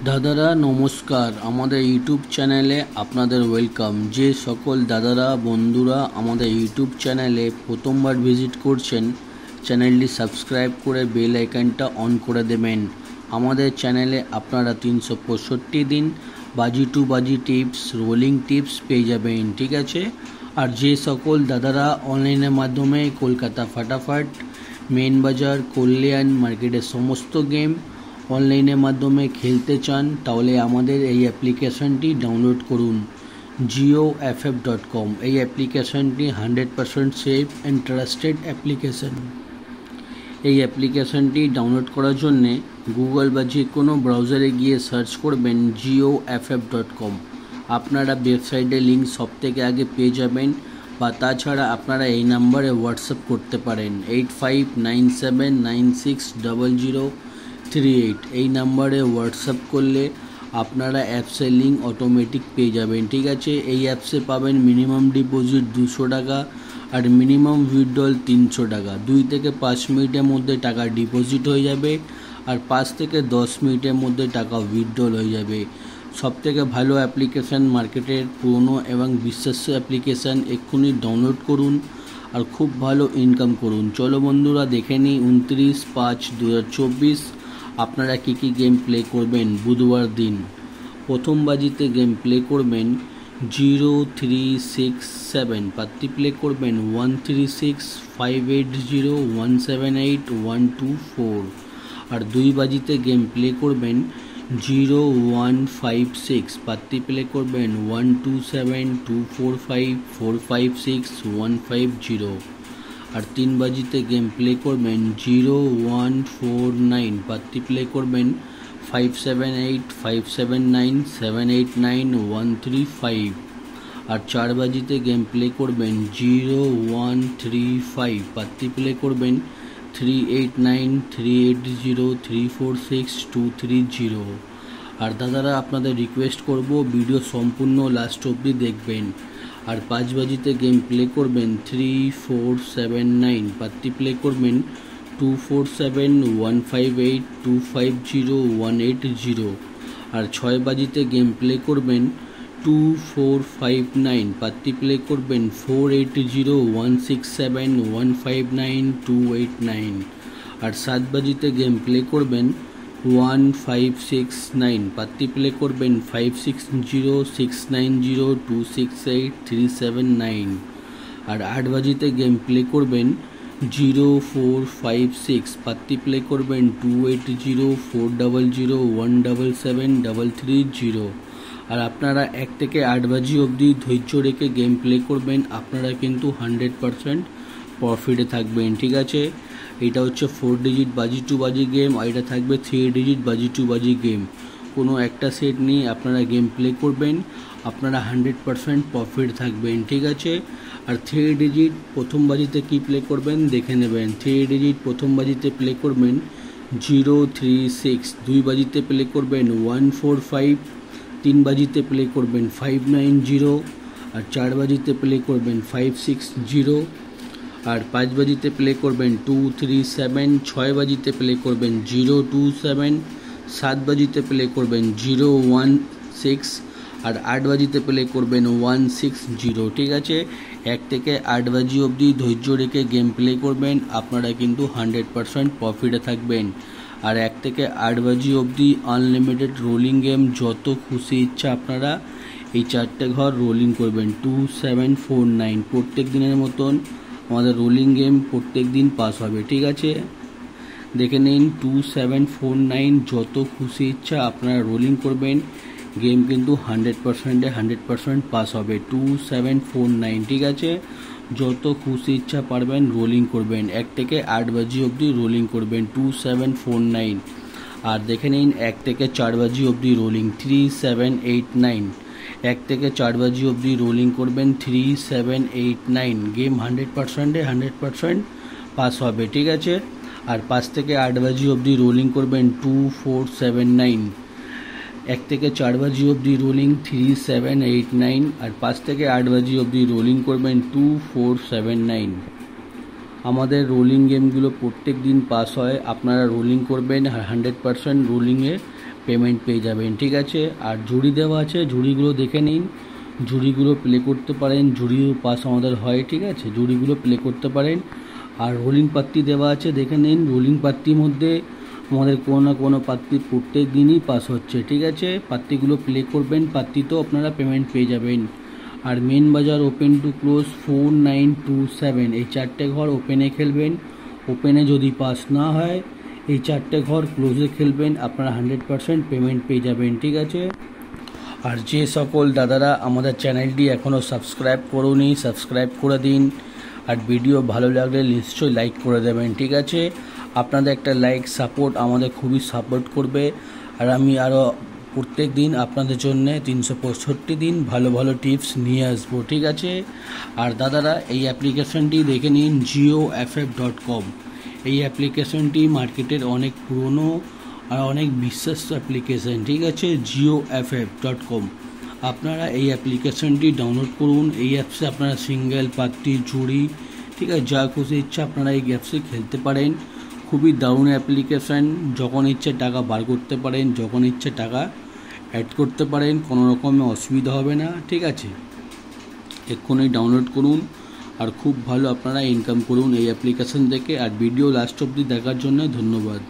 দাদারা নমস্কার, আমাদের ইউটিউব চ্যানেলে আপনাদের ওয়েলকাম। যে সকল দাদারা বন্ধুরা আমাদের ইউটিউব চ্যানেলে প্রথমবার ভিজিট করছেন, চ্যানেলটি সাবস্ক্রাইব করে বেল আইকনটা অন করে দেবেন। আমাদের চ্যানেলে আপনারা 365 দিন বাজি টু বাজি টিপস, রোলিং টিপস পেয়ে যাবেন, ঠিক আছে। আর যে সকল দাদারা অনলাইনের মাধ্যমে কলকাতা ফাটাফাট, মেন বাজার, কল্যাণ মার্কেটের সমস্ত গেম অনলাইনের মাধ্যমে খেলতে চান, তাহলে আমাদের এই অ্যাপ্লিকেশনটি ডাউনলোড করুন। GeoFF.com এই অ্যাপ্লিকেশনটি 100% সেফ অ্যান্ড ট্রাস্টেড অ্যাপ্লিকেশন। এই অ্যাপ্লিকেশনটি ডাউনলোড করার জন্যে গুগল বা যে কোনো ব্রাউজারে গিয়ে সার্চ করবেন GeoFF.com। আপনারা ওয়েবসাইটের লিঙ্ক সব থেকে আগে পেয়ে যাবেন, বা তাছাড়া আপনারা এই নাম্বারে হোয়াটসঅ্যাপ করতে পারেন 8597960038। এই নাম্বারে হোয়াটসঅ্যাপ করলে আপনারা অ্যাপসের লিঙ্ক অটোমেটিক পেয়ে যাবেন, ঠিক আছে। এই অ্যাপসে পাবেন মিনিমাম ডিপোজিট 200 টাকা আর মিনিমাম উইথড্রল 300 টাকা। 2 থেকে 5 মিনিটের মধ্যে টাকা ডিপোজিট হয়ে যাবে আর 5 থেকে 10 মিনিটের মধ্যে টাকা উইথড্রল হয়ে যাবে। সবথেকে ভালো অ্যাপ্লিকেশান মার্কেটের, পুরনো এবং বিশ্বাস্য অ্যাপ্লিকেশান। এক্ষুনি ডাউনলোড করুন আর খুব ভালো ইনকাম করুন। চলো বন্ধুরা দেখে নিই 29/5/2024 আপনারা কী কী গেম প্লে করবেন বুধবার দিন। প্রথম বাজিতে গেম প্লে করবেন 0367, পাত্তি প্লে করবেন 136580178124। আর 2 বাজিতে গেম প্লে করবেন 0156, পাত্তি প্লে করবেন 127245456150। আর 3 বাজিতে গেম প্লে করবেন 0149, পাত্তি প্লে করবেন 578579789135। আর 4 বাজিতে গেম প্লে করবেন 0135, পাত্তি প্লে করবেন 389380346230। আর দাদারা আপনাদের রিকোয়েস্ট করব ভিডিও সম্পূর্ণ লাস্ট অবধি দেখবেন। আর 5 বাজিতে গেম প্লে করবেন 3479, পাত্তি প্লে করবেন 247158250180। আর 6 বাজিতে গেম প্লে করবেন 2459, পাত্তি প্লে করবেন 480167159289। আর 7 বাজিতে গেম প্লে করবেন 1569, পাত্তি প্লে করবেন 560690268379। আর 8 বাজিতে গেম প্লে করবেন 0456, পাত্তি প্লে করবেন 280400177330। আর আপনারা 1 থেকে 8 বাজি অবধি ধৈর্য রেখে গেম প্লে করবেন, আপনারা কিন্তু 100% প্রফিটে থাকবেন, ঠিক আছে। এটা হচ্ছে 4 ডিজিট বাজি টু বাজি গেম, আর এটা থাকবে 3 ডিজিট বাজি টু বাজি গেম। কোনো একটা সেট নিয়ে আপনারা গেম প্লে করবেন, আপনারা 100% প্রফিট থাকবেন, ঠিক আছে। আর 3 ডিজিট প্রথম বাজিতে কি প্লে করবেন দেখে নেবেন। 3 ডিজিট প্রথম বাজিতে প্লে করবেন 036, 2 বাজিতে প্লে করবেন 145, 3 বাজিতে প্লে করবেন 590, আর 4 বাজিতে প্লে করবেন 560, আর 5 বাজিতে প্লে করবেন 237, 6 বাজিতে প্লে করবেন 027, 7 বাজিতে প্লে করবেন 016, আর 8 বাজিতে প্লে করবেন 160, ঠিক আছে। 1 থেকে 8 বাজি অবধি ধৈর্য রেখে গেম প্লে করবেন, আপনারা কিন্তু 100% প্রফিটে থাকবেন। আর 1 থেকে 8 বাজি অবধি আনলিমিটেড রোলিং গেম, যত খুশি ইচ্ছা আপনারা এই 4টে ঘর রোলিং করবেন। 2749 প্রত্যেক দিনের মতন আমাদের রোলিং গেম প্রত্যেক দিন পাস হবে, ঠিক আছে। দেখে নিন 2749, যত খুশি ইচ্ছা আপনারা রোলিং করবেন, গেম কিন্তু 100% পাস হবে। 2749, ঠিক আছে। যত খুশি ইচ্ছা পারবেন রোলিং করবেন, 1 থেকে 8 বাজি অবধি রোলিং করবেন 2749। আর দেখে নিন 1 থেকে 4 বাজি অবধি রোলিং 3789, 1 থেকে 4 বাজি অবধি রোলিং করবেন 3789, গেম 100% পাস হবে, ঠিক আছে। আর 5 থেকে 8 বাজি অবধি রোলিং করবেন 2479, 1 থেকে 4 বাজি অবধি রোলিং 3789, আর 5 থেকে 8 বাজি অবধি রোলিং করবেন 2479। আমাদের রোলিং গেমগুলো প্রত্যেক দিন পাস হয়, আপনারা রোলিং করবেন, 100% রোলিংয়ে পেমেন্ট পেয়ে যাবেন, ঠিক আছে। আর ঝুড়ি দেওয়া আছে, ঝুড়িগুলো দেখে নিন, ঝুড়িগুলো প্লে করতে পারেন, ঝুড়িও পাস আমাদের হয়, ঠিক আছে, ঝুড়িগুলো প্লে করতে পারেন। আর রোলিং পাত্তি দেওয়া আছে, দেখে নিন, রোলিং পাত্তির মধ্যে আমাদের কোনো না কোনো পাত্তি প্রত্যেক দিনই পাস হচ্ছে, ঠিক আছে। পাত্তিগুলো প্লে করবেন, পাত্তিতেও আপনারা পেমেন্ট পেয়ে যাবেন। আর মেন বাজার ওপেন টু ক্লোজ 4927, এই 4টে ঘর ওপেনে খেলবেন। ওপেনে যদি পাস না হয় এই 4টে ঘর ক্লোজে খেলবেন, আপনারা 100% পেমেন্ট পেয়ে যাবেন, ঠিক আছে। আর যে সকল দাদারা আমাদের চ্যানেলটি এখনও সাবস্ক্রাইব করুনি, সাবস্ক্রাইব করে দিন। আর ভিডিও ভালো লাগলে নিশ্চয়ই লাইক করে দেবেন, ঠিক আছে। আপনাদের একটা লাইক সাপোর্ট আমাদের খুবই সাপোর্ট করবে। আর আমি আরও প্রত্যেক দিন আপনাদের জন্য 365 দিন ভালো ভালো টিপস নিয়ে আসবো, ঠিক আছে। আর দাদারা এই অ্যাপ্লিকেশনটি দেখে নিন, jioff.com। এই অ্যাপ্লিকেশনটি মার্কেটের অনেক পুরনো আর অনেক বিশ্বাস্য অ্যাপ্লিকেশন, ঠিক আছে, jioff.com। আপনারা এই অ্যাপ্লিকেশনটি ডাউনলোড করুন। এই অ্যাপসে আপনারা সিঙ্গেল, পাত্তি, ঝুড়ি, ঠিক আছে, যা খুশি ইচ্ছা আপনারা এই অ্যাপসে খেলতে পারেন। খুবই দারুণ অ্যাপ্লিকেশান, যখন ইচ্ছে টাকা বার করতে পারেন, যখন ইচ্ছে টাকা অ্যাড করতে পারেন, কোনো রকমের অসুবিধা হবে না, ঠিক আছে। এক্ষুনি ডাউনলোড করুন আর খুব ভালো আপনারা ইনকাম করুন এই অ্যাপ্লিকেশান থেকে। আর ভিডিও লাস্ট অবধি দেখার জন্য ধন্যবাদ।